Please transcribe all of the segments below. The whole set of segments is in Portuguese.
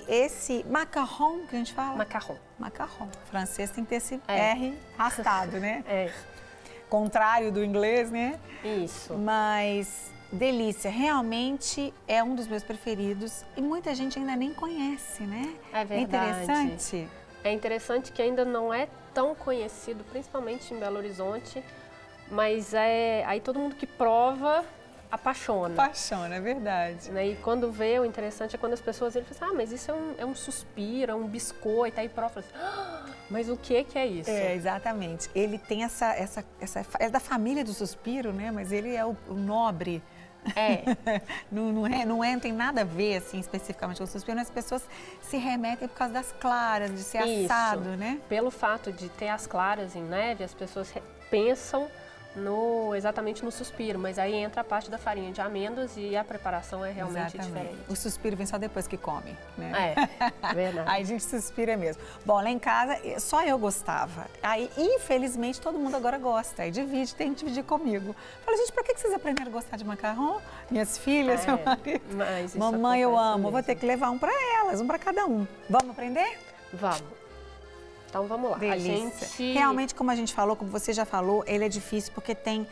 esse macarrão que a gente fala? Macarrão. Macarrão. O francês tem que ter esse R arrastado, né? É. Contrário do inglês, né? Isso. Mas, delícia, realmente é um dos meus preferidos e muita gente ainda nem conhece, né? É verdade. É interessante. É interessante que ainda não é tão conhecido, principalmente em Belo Horizonte, mas aí todo mundo que prova apaixona. Apaixona, é verdade. Né? E quando vê, o interessante é quando as pessoas falam assim, mas isso é um suspiro, é um biscoito, aí prova, assim, mas o que é isso? É, exatamente. Ele tem é da família do suspiro, né? Mas ele é o nobre. É. não tem nada a ver, assim, especificamente com o suspiro, mas as pessoas se remetem por causa das claras, de ser assado, né? Pelo fato de ter as claras em neve, as pessoas pensam exatamente no suspiro, mas aí entra a parte da farinha de amêndoas e a preparação é realmente diferente. O suspiro vem só depois que come, né? É, verdade. Aí a gente suspira mesmo. Bom, lá em casa só eu gostava. Aí, infelizmente, todo mundo agora gosta. Aí tem que dividir comigo. Fala, gente, por que vocês aprenderam a gostar de macarrão? Minhas filhas, meu marido. Mas mamãe, eu amo. Mesmo. Vou ter que levar um para elas, um para cada um. Vamos aprender? Vamos. Então vamos lá. Delícia. Realmente, como a gente falou, como você já falou, ele é difícil porque tem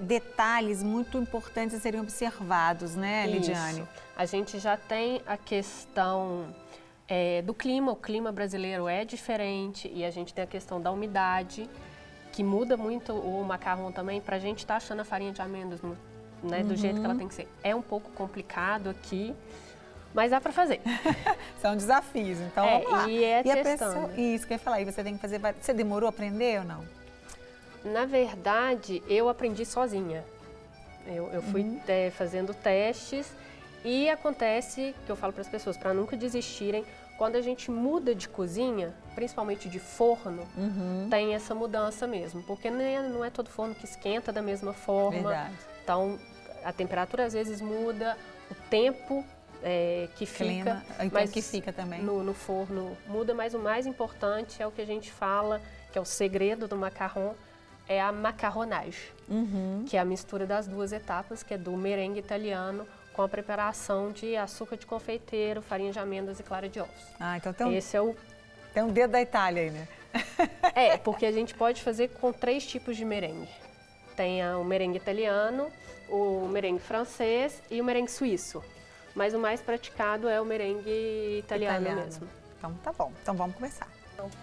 detalhes muito importantes a serem observados, né, Lidiane? Isso. A gente já tem a questão do clima. O clima brasileiro é diferente e a gente tem a questão da umidade, que muda muito o macarrão também. Para a gente estar achando a farinha de amêndoas do jeito que ela tem que ser. É um pouco complicado aqui. Mas dá para fazer. São desafios, então vamos lá. E testando. Isso que eu ia falar, e você tem que fazer... Você demorou a aprender ou não? Na verdade, eu aprendi sozinha. Eu fui fazendo testes e acontece, que eu falo para as pessoas, para nunca desistirem, quando a gente muda de cozinha, principalmente de forno, tem essa mudança mesmo. Porque não é todo forno que esquenta da mesma forma. Verdade. Então, a temperatura às vezes muda, o tempo... que fica, mas que fica também no forno muda, mas o mais importante é o que a gente fala, que é o segredo do macarrão, é a macarronagem, que é a mistura das duas etapas, que é do merengue italiano com a preparação de açúcar de confeiteiro, farinha de amêndoas e clara de ovos. Ah, então tem um dedo da Itália aí, né? Porque a gente pode fazer com 3 tipos de merengue. Tem o merengue italiano, o merengue francês e o merengue suíço. Mas o mais praticado é o merengue italiano mesmo. Então tá bom, então vamos começar.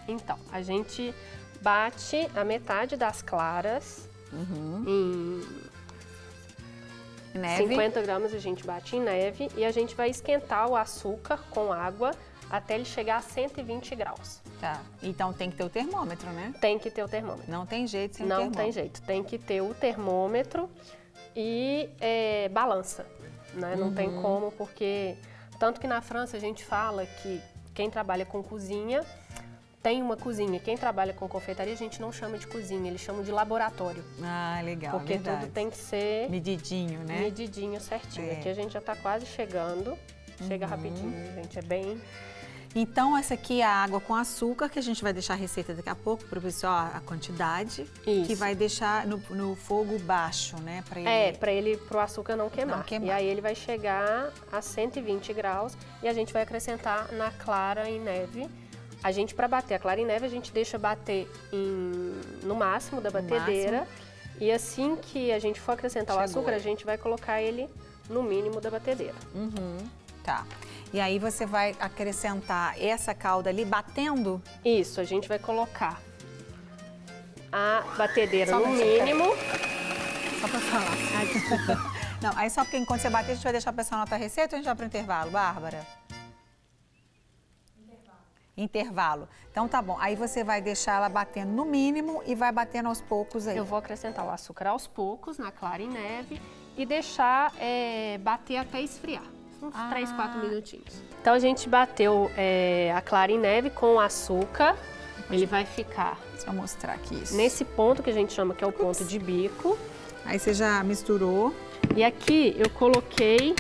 Então, a gente bate a metade das claras em neve. 50 gramas a gente bate em neve e a gente vai esquentar o açúcar com água até ele chegar a 120 graus. Tá, então tem que ter o termômetro, né? Tem que ter o termômetro. Não tem jeito sem termômetro. Não tem jeito, tem que ter o termômetro e balança. Né? Não tem como, porque tanto que na França a gente fala que quem trabalha com cozinha tem uma cozinha. Quem trabalha com confeitaria a gente não chama de cozinha, eles chamam de laboratório. Ah, legal, porque tudo tem que ser medidinho, né? Medidinho, certinho. Aqui a gente já está quase chegando. Chega rapidinho, gente, é bem... Então, essa aqui é a água com açúcar, que a gente vai deixar a receita daqui a pouco para o pessoal, a quantidade. Isso. Que vai deixar no fogo baixo, né? Para o açúcar não queimar. E aí ele vai chegar a 120 graus e a gente vai acrescentar na clara em neve. A gente, para bater a clara em neve, a gente deixa bater no máximo da batedeira. E assim que a gente for acrescentar o açúcar, a gente vai colocar ele no mínimo da batedeira. Tá. E aí você vai acrescentar essa calda ali batendo? Isso, a gente vai colocar a batedeira no mínimo. Só para falar. Ai, desculpa. Não, aí só porque enquanto você bater, a gente vai deixar o pessoal anotar a receita ou a gente vai para o intervalo, Bárbara? Intervalo. Então tá bom. Aí você vai deixar ela batendo no mínimo e vai batendo aos poucos aí. Eu vou acrescentar o açúcar aos poucos na clara em neve e deixar bater até esfriar. Uns 3, 4 minutinhos. Então a gente bateu a clara em neve com o açúcar. Ele vai ficar... Deixa eu mostrar aqui isso. Nesse ponto que a gente chama que é o ponto de bico. Aí você já misturou. E aqui eu coloquei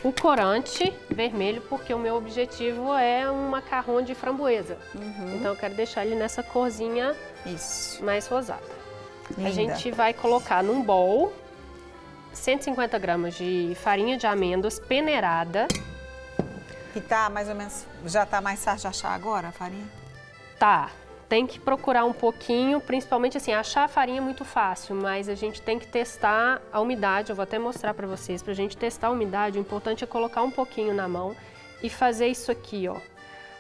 o corante vermelho, porque o meu objetivo é um macarrão de framboesa. Então eu quero deixar ele nessa corzinha mais rosada. Linda. A gente vai colocar num bowl 150 gramas de farinha de amêndoas peneirada. Que tá mais ou menos, já tá mais fácil de achar agora a farinha? Tá. Tem que procurar um pouquinho, principalmente assim, achar a farinha é muito fácil, mas a gente tem que testar a umidade. Eu vou até mostrar para vocês, pra gente testar a umidade, o importante é colocar um pouquinho na mão e fazer isso aqui, ó.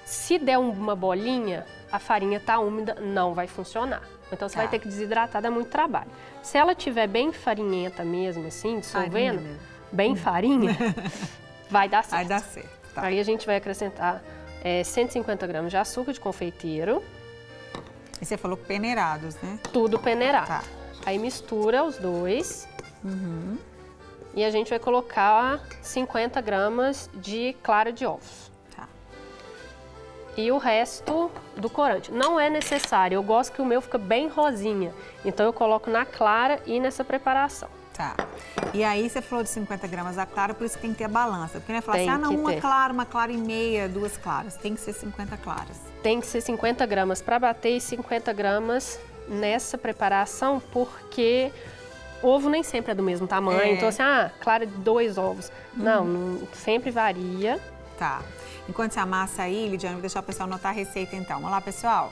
Se der uma bolinha, a farinha tá úmida, não vai funcionar. Então você vai ter que desidratar, dá muito trabalho. Se ela tiver bem farinhenta mesmo, assim, dissolvendo, bem farinha, vai dar certo. Vai dar certo. Tá. Aí a gente vai acrescentar 150 gramas de açúcar de confeiteiro. E você falou peneirados, né? Tudo peneirado. Tá. Aí mistura os dois. E a gente vai colocar 50 gramas de clara de ovos. Tá. E o resto do corante. Não é necessário, eu gosto que o meu fica bem rosinha. Então eu coloco na clara e nessa preparação. Tá. E aí você falou de 50 gramas da clara, por isso que tem que ter a balança. Porque não é falar Tem assim, ah não, que uma clara e meia, 2 claras. Tem que ser 50 claras. Tem que ser 50 gramas para bater e 50 gramas nessa preparação, porque ovo nem sempre é do mesmo tamanho. Então assim, clara de 2 ovos. Não, sempre varia. Tá. Enquanto você amassa aí, Lidiane, vou deixar o pessoal anotar a receita então. Vamos lá, pessoal?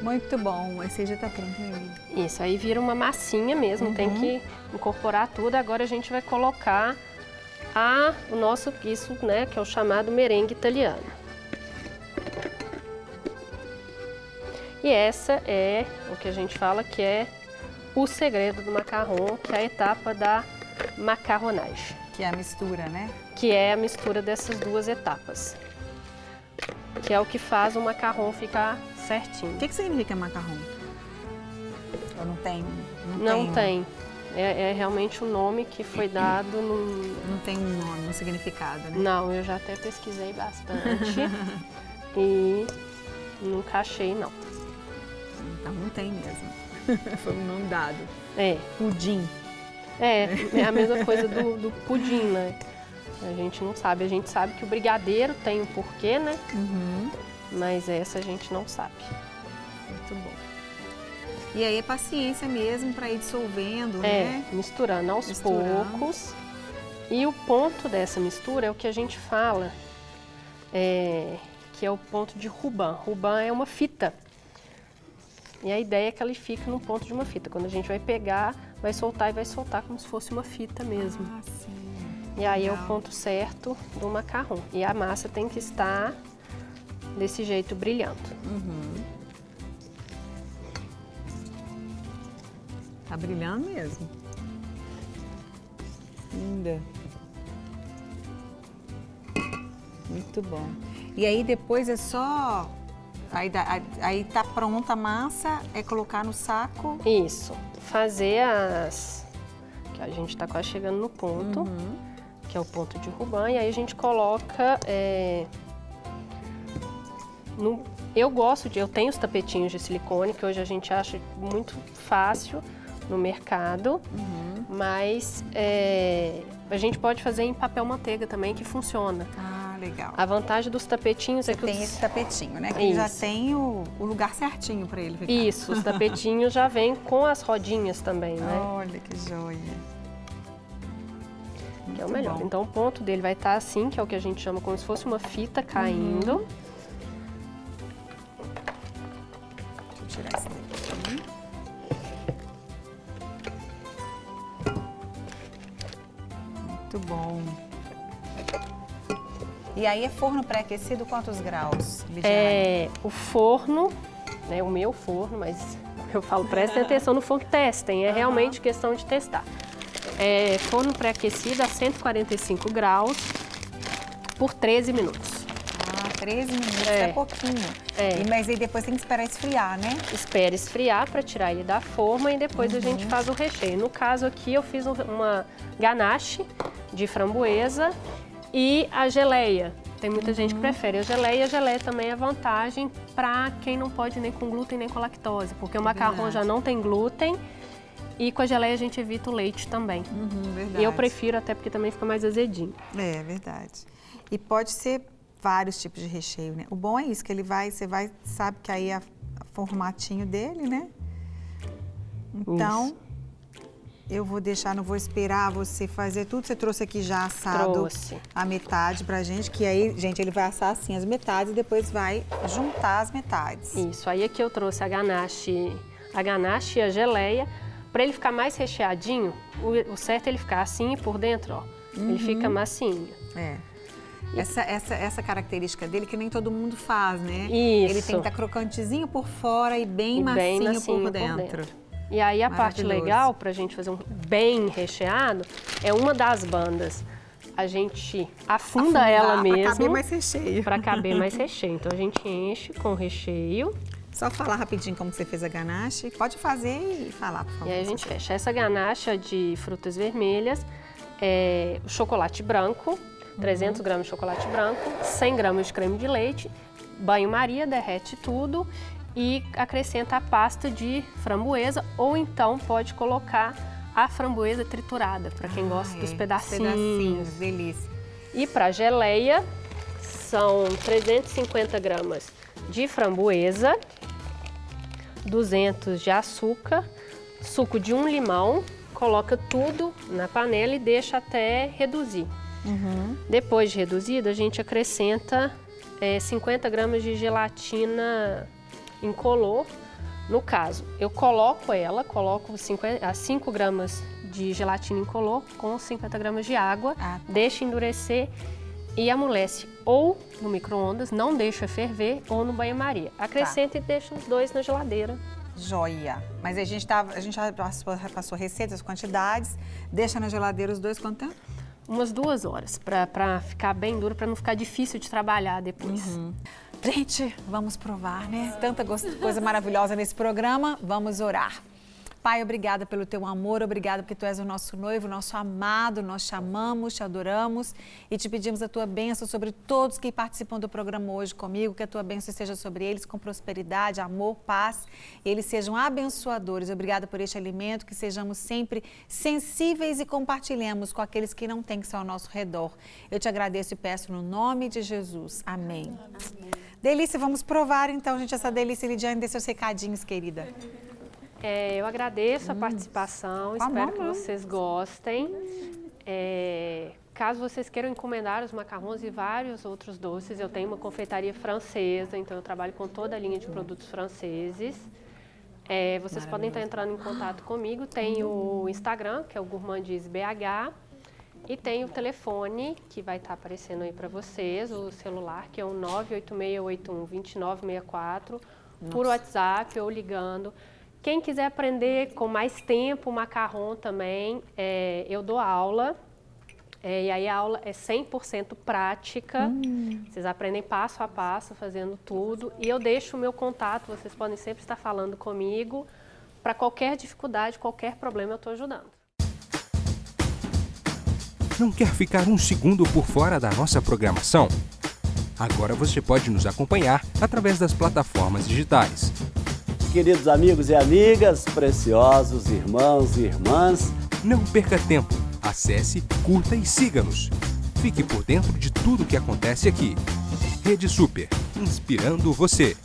Muito bom, esse já tá pronto, né? Isso, aí vira uma massinha mesmo, tem que incorporar tudo. Agora a gente vai colocar o nosso isso, né, que é o chamado merengue italiano. E essa é o que a gente fala que é o segredo do macarrão, que é a etapa da macarronagem. Que é a mistura, né? Que é a mistura dessas duas etapas. Que é o que faz o macarrão ficar certinho. O que significa macarrão? Ou não tem? Não tem. É realmente um nome que foi dado num... Não tem um nome, um significado, né? Não, eu já até pesquisei bastante e nunca achei, não. Então não tem mesmo. Foi um nome dado. É. Pudim. É a mesma coisa do pudim, né? A gente não sabe. A gente sabe que o brigadeiro tem um porquê, né? Mas essa a gente não sabe. Muito bom. E aí é paciência mesmo para ir dissolvendo, né? Misturando aos poucos. E o ponto dessa mistura é o que a gente fala, que é o ponto de Ruban. Ruban é uma fita. E a ideia é que ela fique no ponto de uma fita. Quando a gente vai pegar, vai soltar e vai soltar como se fosse uma fita mesmo. Ah, sim. E aí é o ponto certo do macarrão. E a massa tem que estar desse jeito brilhando. Tá brilhando mesmo. Linda. Muito bom. E aí depois é só... Aí tá pronta a massa, é colocar no saco? Isso. Fazer as... que a gente tá quase chegando no ponto, que é o ponto de Ruban. E aí a gente coloca... Eu tenho os tapetinhos de silicone, que hoje a gente acha muito fácil no mercado, mas a gente pode fazer em papel manteiga também, que funciona. Ah, legal. A vantagem dos tapetinhos é que tem esse tapetinho, né? Que já tem o lugar certinho para ele ficar. Isso, os tapetinhos já vêm com as rodinhas também, né? Olha que joia. que é o melhor. Bom. Então o ponto dele vai estar assim, que é o que a gente chama como se fosse uma fita caindo. Deixa eu tirar esse daqui. Muito bom. E aí é forno pré-aquecido quantos graus, Lidiane? O forno, né, o meu forno, mas eu falo, prestem atenção no forno que testem, é realmente questão de testar. Forno pré-aquecido a 145 graus por 13 minutos. 13 minutos é pouquinho. Mas aí depois tem que esperar esfriar, né? Espera esfriar para tirar ele da forma e depois a gente faz o recheio. No caso aqui eu fiz uma ganache de framboesa e a geleia. Tem muita gente que prefere a geleia. A geleia também é vantagem para quem não pode nem com glúten nem com lactose, porque o macarrão já não tem glúten e com a geleia a gente evita o leite também. Verdade. E eu prefiro até porque também fica mais azedinho. É verdade. E pode ser vários tipos de recheio, né? O bom é isso, que você vai, sabe que aí é o formatinho dele, né? Então, isso. Eu vou deixar, não vou esperar você fazer tudo. Você trouxe aqui já assado a metade pra gente, que aí, gente, ele vai assar assim as metades e depois vai juntar as metades. Isso, aí aqui eu trouxe a ganache e a geleia. Pra ele ficar mais recheadinho, o certo é ele ficar assim por dentro, ó. Ele fica massinho. Essa característica dele que nem todo mundo faz, né? Isso. Ele tem que estar crocantezinho por fora e bem macinho por dentro. E aí a parte legal pra gente fazer um bem recheado é uma das bandas. A gente afunda ela mesmo. Pra caber mais recheio. Pra caber mais recheio. Então a gente enche com recheio. Só falar rapidinho como você fez a ganache. Pode fazer e falar, por favor. E aí a gente fecha. Essa ganache de frutas vermelhas, o chocolate branco, 300 gramas de chocolate branco, 100 gramas de creme de leite, banho-maria, derrete tudo e acrescenta a pasta de framboesa ou então pode colocar a framboesa triturada, para quem gosta dos pedacinhos. Delícia. E para geleia, são 350 gramas de framboesa, 200 de açúcar, suco de 1 limão, coloca tudo na panela e deixa até reduzir. Depois de reduzido, a gente acrescenta 50 gramas de gelatina incolor. No caso, eu coloco 5 gramas de gelatina incolor com 50 gramas de água, deixa endurecer e amolece ou no micro-ondas, não deixa ferver, ou no banho-maria. Acrescenta e deixa os dois na geladeira. Joia! Mas a gente já passou receitas, quantidades, deixa na geladeira os dois quanto tempo? Umas 2 horas, para ficar bem duro, para não ficar difícil de trabalhar depois. Gente, vamos provar, né? Tanta coisa maravilhosa nesse programa. Vamos orar. Pai, obrigada pelo teu amor, obrigada porque tu és o nosso noivo, nosso amado, nós te amamos, te adoramos e te pedimos a tua bênção sobre todos que participam do programa hoje comigo, que a tua bênção esteja sobre eles com prosperidade, amor, paz, e eles sejam abençoadores. Obrigada por este alimento, que sejamos sempre sensíveis e compartilhemos com aqueles que não têm, que são ao nosso redor. Eu te agradeço e peço no nome de Jesus. Amém. Delícia, vamos provar então, gente, essa delícia. Lidiane, dê seus recadinhos, querida. Eu agradeço a participação, espero que vocês gostem. Caso vocês queiram encomendar os macarrons e vários outros doces, eu tenho uma confeitaria francesa, então eu trabalho com toda a linha de produtos franceses. Vocês podem estar entrando em contato comigo, tem o Instagram, que é o GourmandisBH, e tem o telefone, que vai estar aparecendo aí para vocês, o celular, que é o 986812964, por WhatsApp ou ligando. Quem quiser aprender com mais tempo o macarrão também, eu dou aula. E aí a aula é 100% prática. Vocês aprendem passo a passo, fazendo tudo. E eu deixo o meu contato, vocês podem sempre estar falando comigo. Para qualquer dificuldade, qualquer problema, eu estou ajudando. Não quer ficar um segundo por fora da nossa programação? Agora você pode nos acompanhar através das plataformas digitais. Queridos amigos e amigas, preciosos irmãos e irmãs, não perca tempo. Acesse, curta e siga-nos. Fique por dentro de tudo o que acontece aqui. Rede Super, inspirando você.